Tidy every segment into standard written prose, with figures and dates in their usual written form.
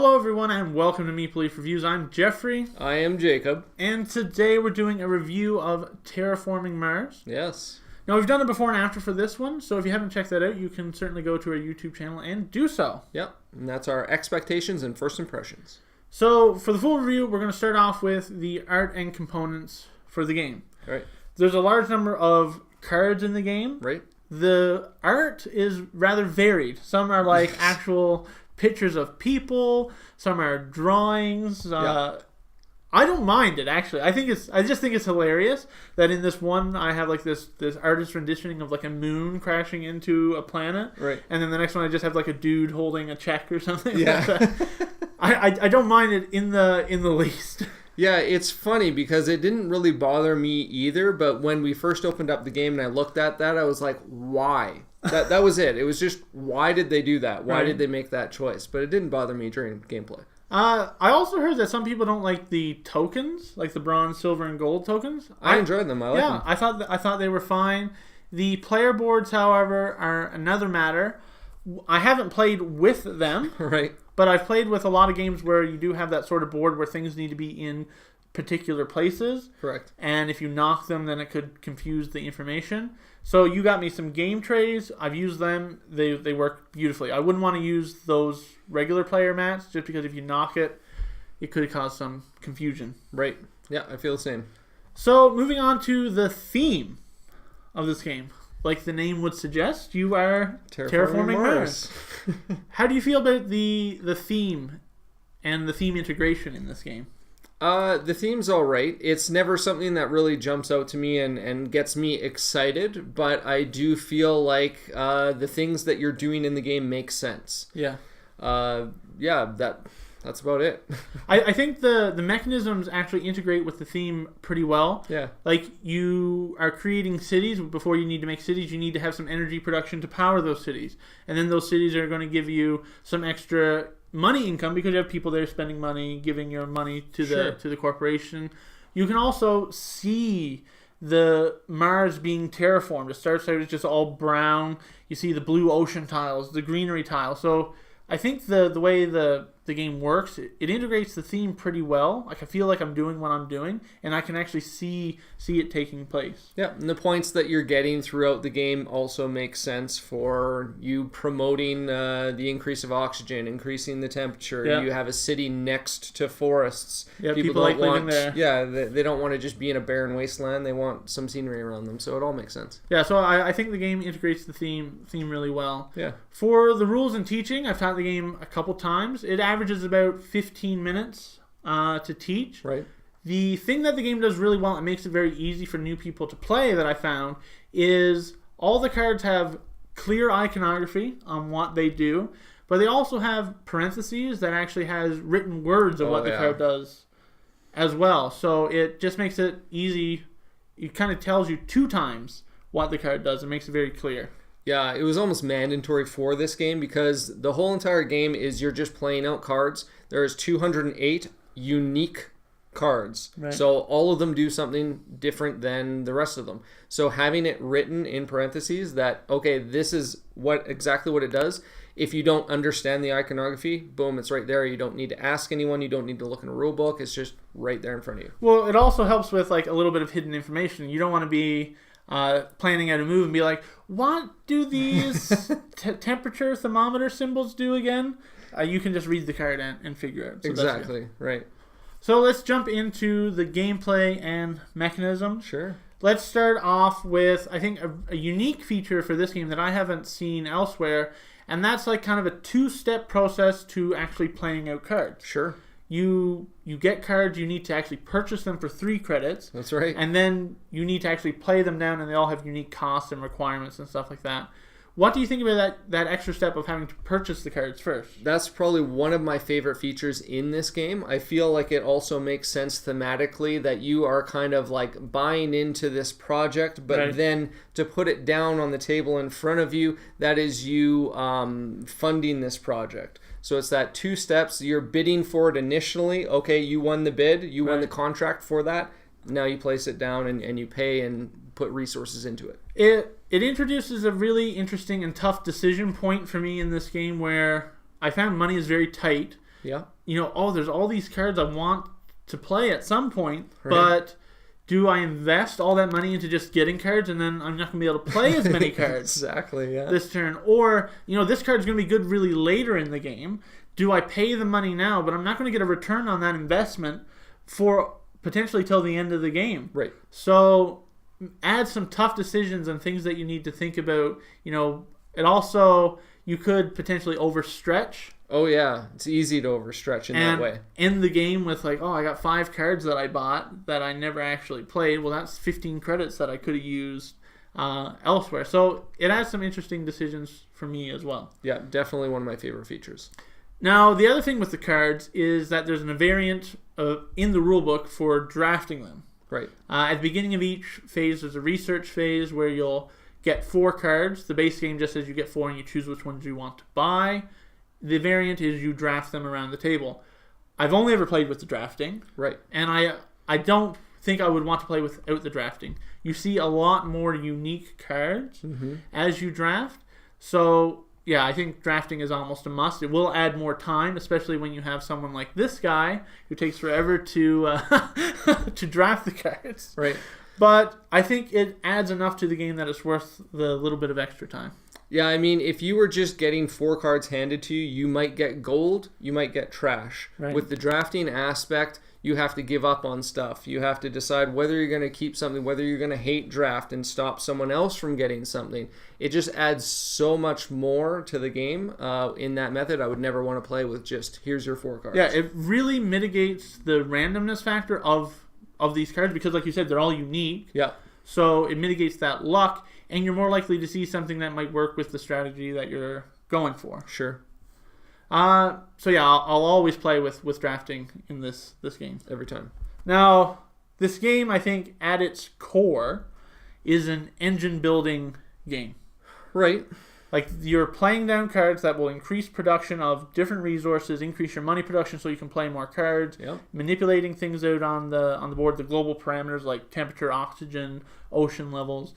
Hello everyone and welcome to Meeple Leaf Reviews. I'm Jeffrey. I am Jacob. And today we're doing a review of Terraforming Mars. Yes. Now we've done a before and after for this one, so if you haven't checked that out, you can certainly go to our YouTube channel and do so. Yep, and that's our expectations and first impressions. So for the full review, we're going to start off with the art and components for the game. Right. There's a large number of cards in the game. Right. The art is rather varied. Some are like actual pictures of people. Some are drawings. Yep. I don't mind it actually. I just think it's hilarious that in this one I have like this artist renditioning of like a moon crashing into a planet. Right. And then the next one I just have like a dude holding a check or something. Yeah. Like that. I don't mind it in the least. Yeah, it's funny because it didn't really bother me either, but when we first opened up the game and I looked at that, I was like, why? That was it. It was just, why did they do that? Why did they make that choice? But it didn't bother me during gameplay. I also heard that some people don't like the tokens, like the bronze, silver, and gold tokens. I enjoyed them. I like them. I thought they were fine. The player boards, however, are another matter. I haven't played with them. Right. But I've played with a lot of games where you do have that sort of board where things need to be in particular places. Correct. And if you knock them, then it could confuse the information. So you got me some game trays. I've used them. They work beautifully. I wouldn't want to use those regular player mats just because if you knock it, it could cause some confusion. Right. Yeah, I feel the same. So moving on to the theme of this game. Like the name would suggest, you are Terraforming Mars. How do you feel about the theme and the theme integration in this game? The theme's alright. It's never something that really jumps out to me and gets me excited, but I do feel like the things that you're doing in the game make sense. Yeah. That's about it. I think the mechanisms actually integrate with the theme pretty well. Yeah. Like you are creating cities. Before you need to make cities, you need to have some energy production to power those cities. And then those cities are going to give you some extra money income because you have people there spending money, giving your money to the corporation. You can also see the Mars being terraformed. It starts out as just all brown. You see the blue ocean tiles, the greenery tiles. So I think the way the game works, it integrates the theme pretty well. Like I feel like I'm doing what I'm doing, and I can actually see it taking place. Yeah, and the points that you're getting throughout the game also make sense for you promoting the increase of oxygen, increasing the temperature. Yeah. You have a city next to forests. Yeah, people like living there. Yeah, they don't want to just be in a barren wasteland. They want some scenery around them, so it all makes sense. Yeah, so I think the game integrates the theme really well. Yeah. For the rules and teaching, I've taught the game a couple times. It averages about 15 minutes to teach. Right. The thing that the game does really well, and makes it very easy for new people to play that I found, is all the cards have clear iconography on what they do, but they also have parentheses that actually has written words of what the card does as well. So it just makes it easy. It kind of tells you 2 times what the card does. It makes it very clear. Yeah, it was almost mandatory for this game because the whole entire game is you're just playing out cards. There's 208 unique cards. Right. So all of them do something different than the rest of them. So having it written in parentheses that, okay, this is exactly what it does. If you don't understand the iconography, boom, it's right there. You don't need to ask anyone. You don't need to look in a rule book. It's just right there in front of you. Well, it also helps with like a little bit of hidden information. You don't want to be planning out a move and be like, what do these temperature thermometer symbols do again? You can just read the card and figure it out. So exactly, right. So let's jump into the gameplay and mechanism. Sure. Let's start off with, I think, a unique feature for this game that I haven't seen elsewhere, and that's like kind of a 2-step process to actually playing out cards. Sure. You get cards, you need to actually purchase them for 3 credits. That's right. And then you need to actually play them down, and they all have unique costs and requirements and stuff like that. What do you think about that extra step of having to purchase the cards first? That's probably one of my favorite features in this game. I feel like it also makes sense thematically that you are kind of like buying into this project, but then to put it down on the table in front of you, that is you funding this project. So it's that 2 steps. You're bidding for it initially. Okay, you won the bid. You won the contract for that. Now you place it down and you pay and put resources into it. It introduces a really interesting and tough decision point for me in this game where I found money is very tight. Yeah. There's all these cards I want to play at some point, Right. but do I invest all that money into just getting cards and then I'm not going to be able to play as many cards Exactly, yeah. this turn? Or, this card's going to be good really later in the game. Do I pay the money now, but I'm not going to get a return on that investment for potentially till the end of the game? Right. So add some tough decisions and things that you need to think about. It also, you could potentially overstretch. Oh, yeah. It's easy to overstretch in that way. End the game with I got 5 cards that I bought that I never actually played. Well, that's 15 credits that I could have used elsewhere. So it has some interesting decisions for me as well. Yeah, definitely one of my favorite features. Now, the other thing with the cards is that there's a variant in the rulebook for drafting them. Right. At the beginning of each phase, there's a research phase where you'll get 4 cards. The base game just says you get 4 and you choose which ones you want to buy. The variant is you draft them around the table. I've only ever played with the drafting. Right. And I don't think I would want to play without the drafting. You see a lot more unique cards as you draft. So, yeah, I think drafting is almost a must. It will add more time, especially when you have someone like this guy who takes forever to to draft the cards. Right. But I think it adds enough to the game that it's worth the little bit of extra time. Yeah, I mean, if you were just getting 4 cards handed to you, you might get gold, you might get trash. Right. With the drafting aspect, you have to give up on stuff. You have to decide whether you're going to keep something, whether you're going to hate draft and stop someone else from getting something. It just adds so much more to the game in that method. I would never want to play with just, here's your 4 cards. Yeah, it really mitigates the randomness factor of these cards because, like you said, they're all unique. Yeah. So it mitigates that luck, and you're more likely to see something that might work with the strategy that you're going for. Sure. So yeah, I'll always play with drafting in this game. Every time. Now, this game, I think, at its core, is an engine building game. Right. Like, you're playing down cards that will increase production of different resources, increase your money production so you can play more cards, Yep. manipulating things out on the board, the global parameters like temperature, oxygen, ocean levels.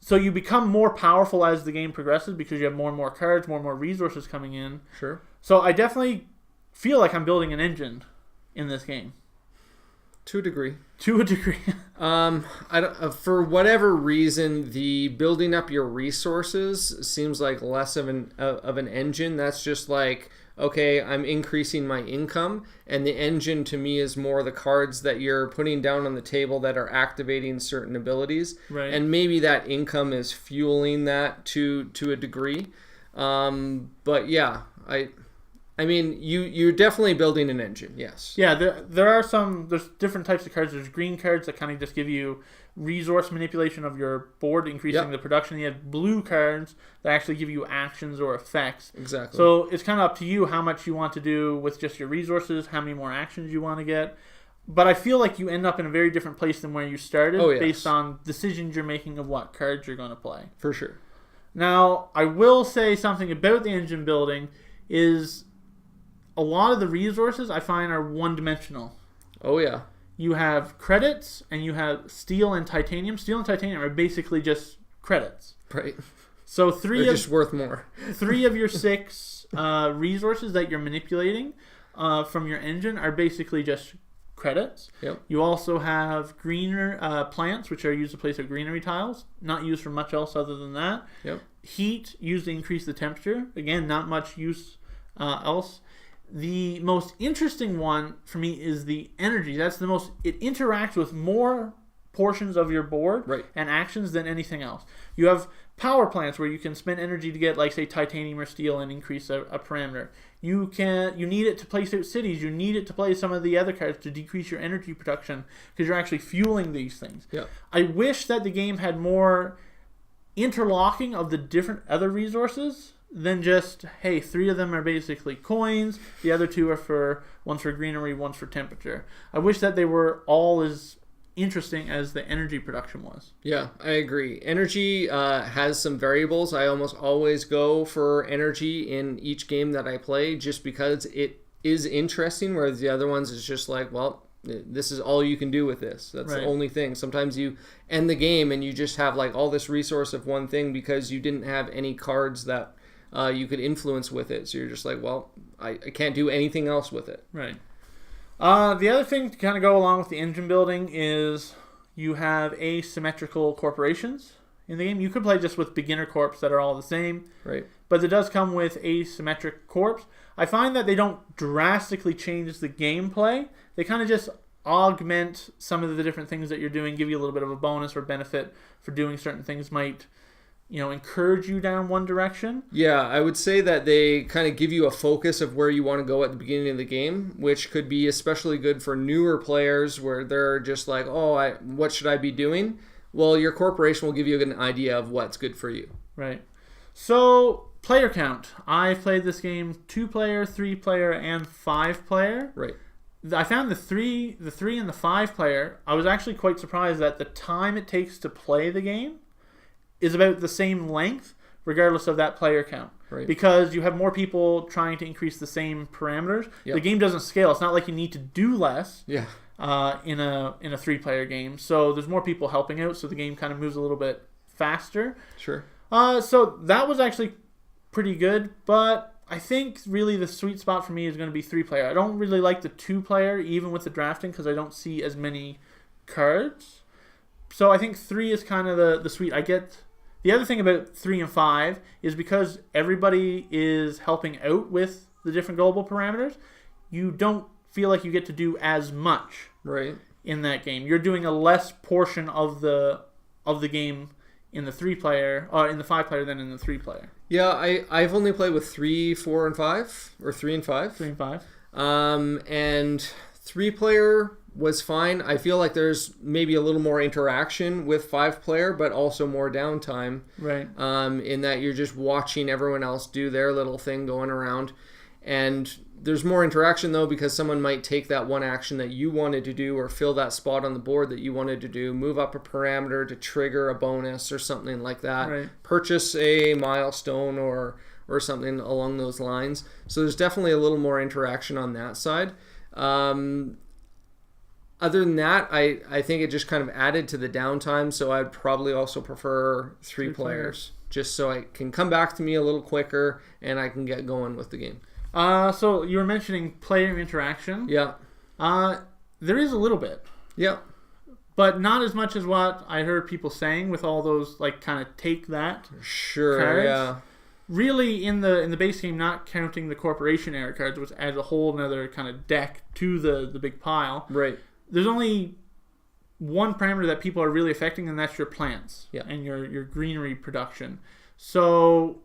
So you become more powerful as the game progresses because you have more and more cards, more and more resources coming in. Sure. So I definitely feel like I'm building an engine in this game. To a degree. To a degree. For whatever reason, the building up your resources seems like less of an engine. That's just like, okay, I'm increasing my income, and the engine to me is more the cards that you're putting down on the table that are activating certain abilities. Right. And maybe that income is fueling that to a degree. But yeah, I mean, you're definitely building an engine, yes. Yeah, there's different types of cards. There's green cards that kind of just give you resource manipulation of your board, increasing the production. You have blue cards that actually give you actions or effects. Exactly. So it's kind of up to you how much you want to do with just your resources, how many more actions you want to get. But I feel like you end up in a very different place than where you started based on decisions you're making of what cards you're going to play. For sure. Now, I will say something about the engine building is a lot of the resources I find are one-dimensional. Oh, yeah. You have credits and you have steel and titanium. Steel and titanium are basically just credits. Right. So They're just worth more. 3 of your 6 resources that you're manipulating from your engine are basically just credits. Yep. You also have greener plants, which are used to place out greenery tiles. Not used for much else other than that. Yep. Heat used to increase the temperature. Again, not much use else. The most interesting one for me is the energy. It interacts with more portions of your board and actions than anything else. You have power plants where you can spend energy to get, like, say, titanium or steel and increase a parameter. You need it to place out cities. You need it to play some of the other cards to decrease your energy production because you're actually fueling these things. Yep. I wish that the game had more interlocking of the different other resources than just, hey, 3 of them are basically coins, the other 2 are one's for greenery, one's for temperature. I wish that they were all as interesting as the energy production was. Yeah, I agree. Energy has some variables. I almost always go for energy in each game that I play just because it is interesting, whereas the other ones is just like, well, this is all you can do with this. That's the only thing. Sometimes you end the game and you just have like all this resource of one thing because you didn't have any cards that you could influence with it. So you're just like, well, I can't do anything else with it. Right. The other thing to kind of go along with the engine building is you have asymmetrical corporations in the game. You could play just with beginner corps that are all the same. Right. But it does come with asymmetric corps. I find that they don't drastically change the gameplay. They kind of just augment some of the different things that you're doing, give you a little bit of a bonus or benefit for doing certain things, might encourage you down one direction. Yeah, I would say that they kind of give you a focus of where you want to go at the beginning of the game, which could be especially good for newer players where they're just like, what should I be doing? Well, your corporation will give you an idea of what's good for you. Right. So, player count. I've played this game 2-player, 3-player, and 5-player. Right. I found the 3 and the 5-player, I was actually quite surprised that the time it takes to play the game is about the same length, regardless of that player count. Right. Because you have more people trying to increase the same parameters. Yep. The game doesn't scale. It's not like you need to do less in a 3-player game. So there's more people helping out, so the game kind of moves a little bit faster. Sure. So that was actually pretty good, but I think really the sweet spot for me is going to be 3-player. I don't really like the 2-player, even with the drafting, because I don't see as many cards. So I think 3 is kind of the sweet. The other thing about 3 and 5 is because everybody is helping out with the different global parameters, you don't feel like you get to do as much in that game. You're doing a less portion of the game in the 3-player, or in the 5-player than in the 3-player. Yeah, I've only played with 3, 4, and 5, or 3 and 5. 3 and 5. And 3-player was fine. I feel like there's maybe a little more interaction with 5-player, but also more downtime. Right. In that you're just watching everyone else do their little thing going around. And there's more interaction, though, because someone might take that one action that you wanted to do or fill that spot on the board that you wanted to do, move up a parameter to trigger a bonus or something like that, right. Purchase a milestone or something along those lines. So there's definitely a little more interaction on that side. Other than that, I think it just kind of added to the downtime, so I'd probably also prefer 3 players, just so it can come back to me a little quicker and I can get going with the game. So you were mentioning player interaction. Yeah. There is a little bit. Yeah. But not as much as what I heard people saying with all those, like, kind of take that cards. Yeah. Really, in the base game, not counting the corporation era cards, which adds a whole another kind of deck to the big pile. Right. There's only one parameter that people are really affecting, and that's your plants and your greenery production. So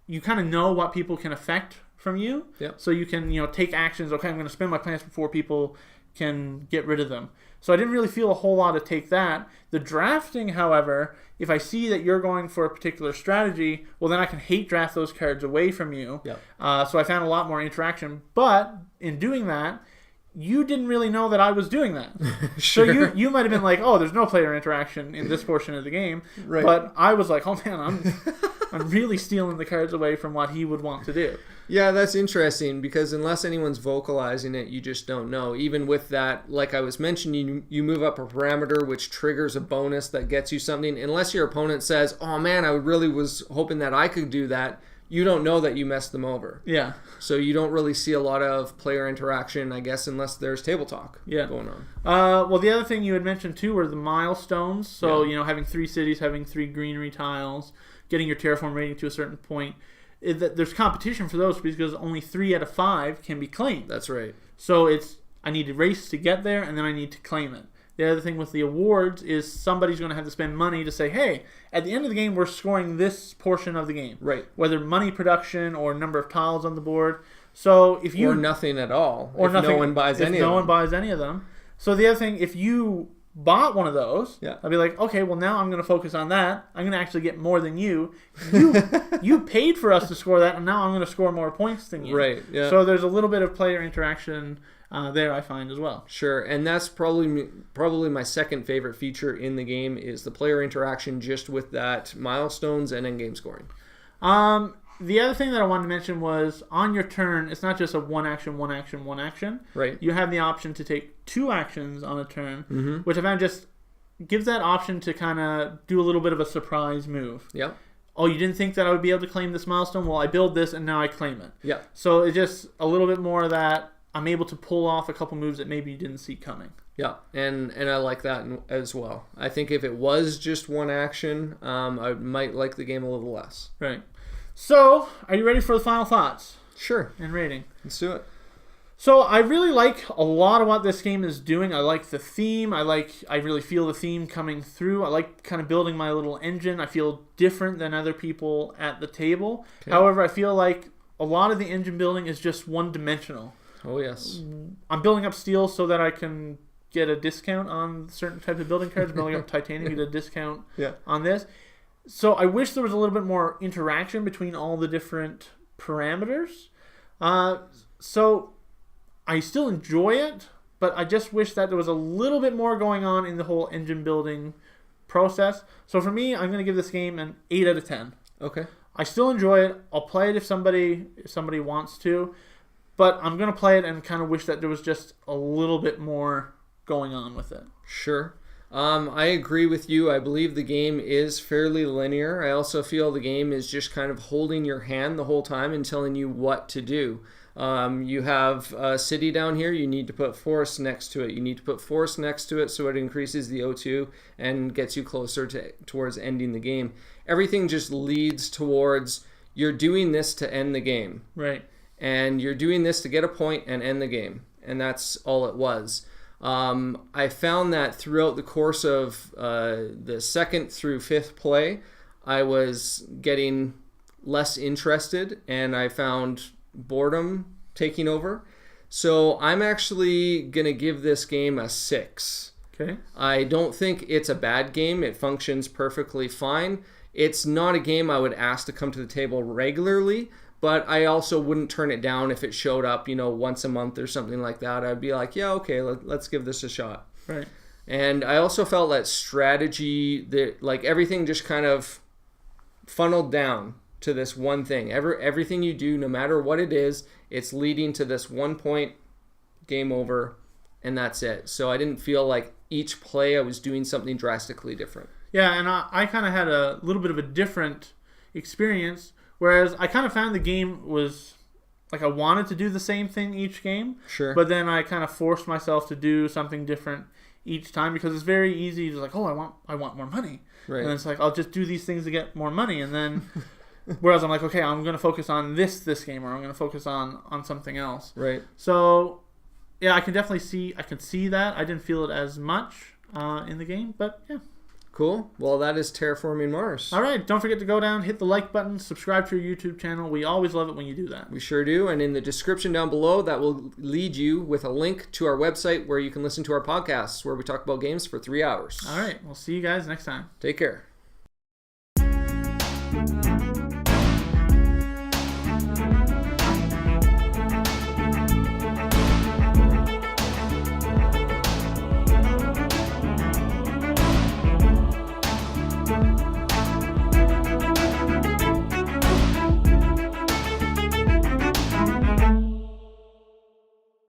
you kind of know what people can affect from you. Yep. So you can take actions. Okay, I'm going to spend my plants before people can get rid of them. So I didn't really feel a whole lot to take that. The drafting, however, if I see that you're going for a particular strategy, well, then I can hate draft those cards away from you. Yep. So I found a lot more interaction. But in doing that, you didn't really know that I was doing that. Sure. So you might have been like, oh, there's no player interaction in this portion of the game. Right. But I was like, oh man, I'm really stealing the cards away from what he would want to do. Yeah, that's interesting because unless anyone's vocalizing it, you just don't know. Even with that, like I was mentioning, you move up a parameter which triggers a bonus that gets you something. Unless your opponent says, oh man, I really was hoping that I could do that, you don't know that you messed them over. Yeah. So you don't really see a lot of player interaction, I guess, unless there's table talk going on. Well, the other thing you had mentioned too were the milestones. So, having 3 cities, having 3 greenery tiles, getting your terraform rating to a certain point. There's competition for those because only 3 out of 5 can be claimed. That's right. So I need to race to get there, and then I need to claim it. The other thing with the awards is somebody's going to have to spend money to say, hey, at the end of the game, we're scoring this portion of the game. Right. Whether money production or number of tiles on the board. So if you... Or nothing at all. Or if nothing, no one buys any of them. If no one buys any of them. So the other thing, if you bought one of those, I'll be like, okay, well now I'm going to focus on that. I'm going to actually get more than you. You paid for us to score that, and now I'm going to score more points than you. Right, yeah. So there's a little bit of player interaction there, I find, as well. Sure, and that's probably my second favorite feature in the game is the player interaction just with that milestones and endgame scoring. The other thing that I wanted to mention was on your turn, it's not just a one action. Right. You have the option to take 2 actions on a turn, which I found just gives that option to kind of do a little bit of a surprise move. Yep. oh, you didn't think that I would be able to claim this milestone? Well, I build this and now I claim it. Yeah. So it's just a little bit more of that I'm able to pull off a couple moves that maybe you didn't see coming. Yeah, and I like that as well. I think if it was just one action, I might like the game a little less. Right. So, are you ready for the final thoughts? Sure. And rating? Let's do it. So, I really like a lot of what this game is doing. I like the theme. I really feel the theme coming through. I like kind of building my little engine. I feel different than other people at the table. Okay. However, I feel like a lot of the engine building is just one-dimensional. Oh, yes. I'm building up steel so that I can get a discount on certain types of building cards. Building up titanium, get a discount on this. So I wish there was a little bit more interaction between all the different parameters. So I still enjoy it, but I just wish that there was a little bit more going on in the whole engine building process. So for me, I'm going to give this game an 8 out of 10. Okay. I still enjoy it. I'll play it if somebody wants to, but I'm going to play it and kind of wish that there was just a little bit more going on with it. Sure. I agree with you. I believe the game is fairly linear. I also feel the game is just kind of holding your hand the whole time and telling you what to do. You have a city down here. You need to put forest next to it. You need to put forest next to it so it increases the O2 and gets you closer towards ending the game. Everything just leads towards you're doing this to end the game. Right. And you're doing this to get a point and end the game. And that's all it was. I found that throughout the course of the second through fifth play, I was getting less interested and I found boredom taking over. So I'm actually going to give this game a 6. Okay. I don't think it's a bad game. It functions perfectly fine. It's not a game I would ask to come to the table regularly, but I also wouldn't turn it down if it showed up, once a month or something like that. I'd be like, yeah, okay, let's give this a shot. Right. And I also felt that strategy, that like everything just kind of funneled down to this one thing. Everything you do, no matter what it is, it's leading to this one point, game over, and that's it. So I didn't feel like each play I was doing something drastically different. Yeah, and I kind of had a little bit of a different experience. Whereas I kind of found the game was like I wanted to do the same thing each game. Sure. But then I kind of forced myself to do something different each time because it's very easy to like, oh, I want more money. Right. And it's like I'll just do these things to get more money, and then whereas I'm like, okay, I'm going to focus on this game, or I'm going to focus on something else. Right. So yeah, I can definitely see that. I didn't feel it as much in the game, but yeah. Cool. Well, that is Terraforming Mars. All right. Don't forget to go down, hit the like button, subscribe to your YouTube channel. We always love it when you do that. We sure do. And in the description down below, that will lead you with a link to our website where you can listen to our podcasts where we talk about games for 3 hours. All right. We'll see you guys next time. Take care.